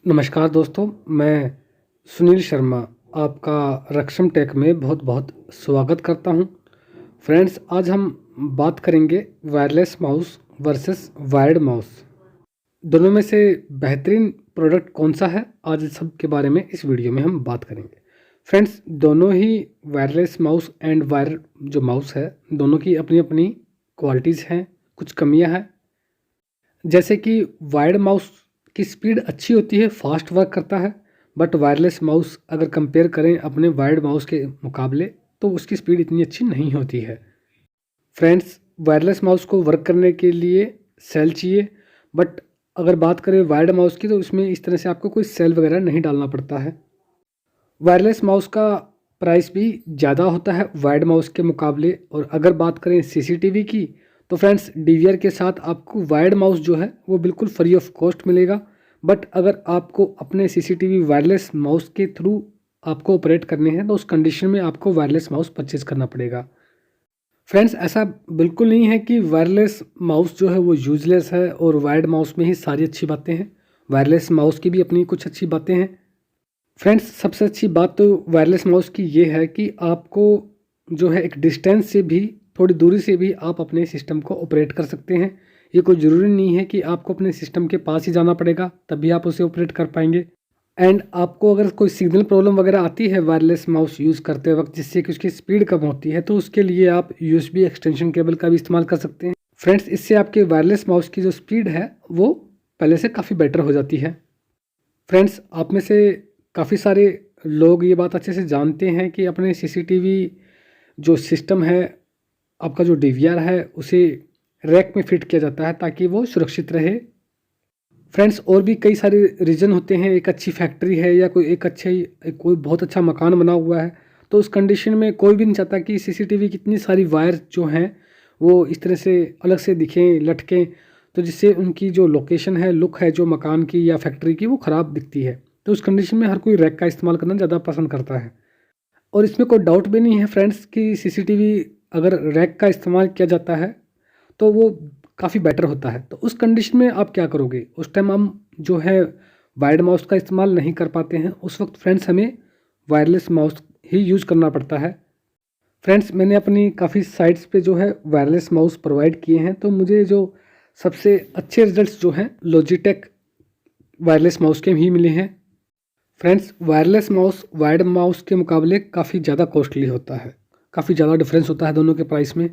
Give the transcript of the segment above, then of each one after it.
नमस्कार दोस्तों, मैं सुनील शर्मा आपका रक्षम टेक में बहुत बहुत स्वागत करता हूं। फ्रेंड्स, आज हम बात करेंगे wireless mouse versus wired mouse. दोनों में से बेहतरीन प्रोडक्ट कौन सा है, आज इस सब के बारे में इस वीडियो में हम बात करेंगे। फ्रेंड्स, दोनों ही वायरलेस माउस एंड वायर जो माउस है, दोनों की अपनी अपनी क्वालिटीज़ हैं, कुछ कमियां हैं। जैसे कि वायर्ड माउस की स्पीड अच्छी होती है, फास्ट वर्क करता है, बट वायरलेस माउस अगर कंपेयर करें अपने वायर्ड माउस के मुकाबले तो उसकी स्पीड इतनी अच्छी नहीं होती है। फ्रेंड्स, वायरलेस माउस को वर्क करने के लिए सेल चाहिए, बट अगर बात करें वायर्ड माउस की तो उसमें इस तरह से आपको कोई सेल वगैरह नहीं डालना पड़ता है। वायरलेस माउस का प्राइस भी ज़्यादा होता है वायर्ड माउस के मुकाबले। और अगर बात करें सीसीटीवी की तो फ्रेंड्स, डीवीआर के साथ आपको वायर्ड माउस जो है वो बिल्कुल फ्री ऑफ कॉस्ट मिलेगा। बट अगर आपको अपने सीसीटीवी वायरलेस माउस के थ्रू आपको ऑपरेट करने हैं तो उस कंडीशन में आपको वायरलेस माउस परचेज करना पड़ेगा। फ्रेंड्स, ऐसा बिल्कुल नहीं है कि वायरलेस माउस जो है वो यूजलेस है और वायर्ड माउस में ही सारी अच्छी बातें हैं। वायरलेस माउस की भी अपनी कुछ अच्छी बातें हैं। फ्रेंड्स, सबसे अच्छी बात तो वायरलेस माउस की ये है कि आपको जो है एक डिस्टेंस से भी, थोड़ी दूरी से भी आप अपने सिस्टम को ऑपरेट कर सकते हैं। ये कोई ज़रूरी नहीं है कि आपको अपने सिस्टम के पास ही जाना पड़ेगा तभी आप उसे ऑपरेट कर पाएंगे। एंड आपको अगर कोई सिग्नल प्रॉब्लम वगैरह आती है वायरलेस माउस यूज़ करते वक्त, जिससे कि उसकी स्पीड कम होती है, तो उसके लिए आप यूएसबी एक्सटेंशन केबल का भी इस्तेमाल कर सकते हैं। फ्रेंड्स, इससे आपके वायरलेस माउस की जो स्पीड है वो पहले से काफ़ी बेटर हो जाती है। फ्रेंड्स, आप में से काफ़ी सारे लोग ये बात अच्छे से जानते हैं कि अपने सीसीटीवी जो सिस्टम है, आपका जो डीवीआर है, उसे रैक में फिट किया जाता है ताकि वो सुरक्षित रहे। फ्रेंड्स, और भी कई सारे रीज़न होते हैं। एक अच्छी फैक्ट्री है या कोई बहुत अच्छा मकान बना हुआ है, तो उस कंडीशन में कोई भी नहीं चाहता कि सीसीटीवी की इतनी सारी वायर जो हैं वो इस तरह से अलग से दिखें, लटकें, तो जिससे उनकी जो लोकेशन है, लुक है जो मकान की या फैक्ट्री की, वो ख़राब दिखती है। तो उस कंडीशन में हर कोई रैक का इस्तेमाल करना ज़्यादा पसंद करता है। और इसमें कोई डाउट भी नहीं है फ्रेंड्स कि सीसीटीवी अगर रैक का इस्तेमाल किया जाता है तो वो काफ़ी बेटर होता है। तो उस कंडीशन में आप क्या करोगे? उस टाइम हम जो है वायर्ड माउस का इस्तेमाल नहीं कर पाते हैं, उस वक्त फ्रेंड्स हमें वायरलेस माउस ही यूज़ करना पड़ता है। फ्रेंड्स, मैंने अपनी काफ़ी साइट्स पे जो है वायरलेस माउस प्रोवाइड किए हैं, तो मुझे जो सबसे अच्छे रिजल्ट्स जो हैं लॉजिटेक वायरलेस माउस के ही मिले हैं। Friends, wireless mouse wired mouse के मुकाबले काफ़ी ज़्यादा कॉस्टली होता है, काफ़ी ज़्यादा डिफरेंस होता है दोनों के प्राइस में।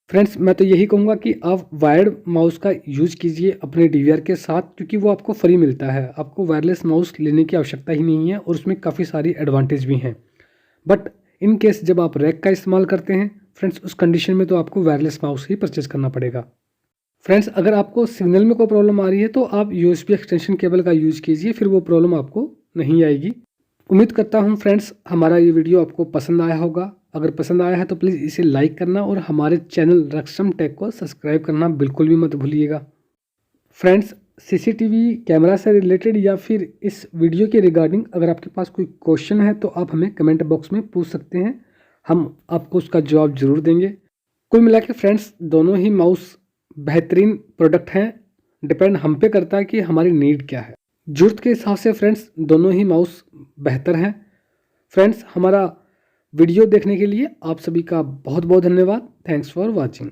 फ्रेंड्स, मैं तो यही कहूँगा कि आप वायर्ड माउस का यूज़ कीजिए अपने डीवीआर के साथ, क्योंकि वो आपको फ्री मिलता है। आपको वायरलेस माउस लेने की आवश्यकता ही नहीं है और उसमें काफ़ी सारी एडवांटेज भी हैं। बट इन केस जब आप रैक का इस्तेमाल करते हैं फ्रेंड्स, उस कंडीशन में तो आपको वायरलेस माउस ही परचेज करना पड़ेगा। फ्रेंड्स, अगर आपको सिग्नल में कोई प्रॉब्लम आ रही है तो आप यूएसबी एक्सटेंशन केबल का यूज़ कीजिए, फिर वो प्रॉब्लम आपको नहीं आएगी। उम्मीद करता हूँ फ्रेंड्स हमारा ये वीडियो आपको पसंद आया होगा। अगर पसंद आया है तो प्लीज़ इसे लाइक करना और हमारे चैनल रक्षम टेक को सब्सक्राइब करना बिल्कुल भी मत भूलिएगा। फ्रेंड्स, सीसीटीवी कैमरा से रिलेटेड या फिर इस वीडियो के रिगार्डिंग अगर आपके पास कोई क्वेश्चन है तो आप हमें कमेंट बॉक्स में पूछ सकते हैं, हम आपको उसका जवाब ज़रूर देंगे। कुल मिला के फ्रेंड्स, दोनों ही माउस बेहतरीन प्रोडक्ट हैं। डिपेंड हम पे करता है कि हमारी नीड क्या है। ज़रूरत के हिसाब से फ्रेंड्स दोनों ही माउस बेहतर हैं। फ्रेंड्स, हमारा वीडियो देखने के लिए आप सभी का बहुत बहुत धन्यवाद। Thanks for watching.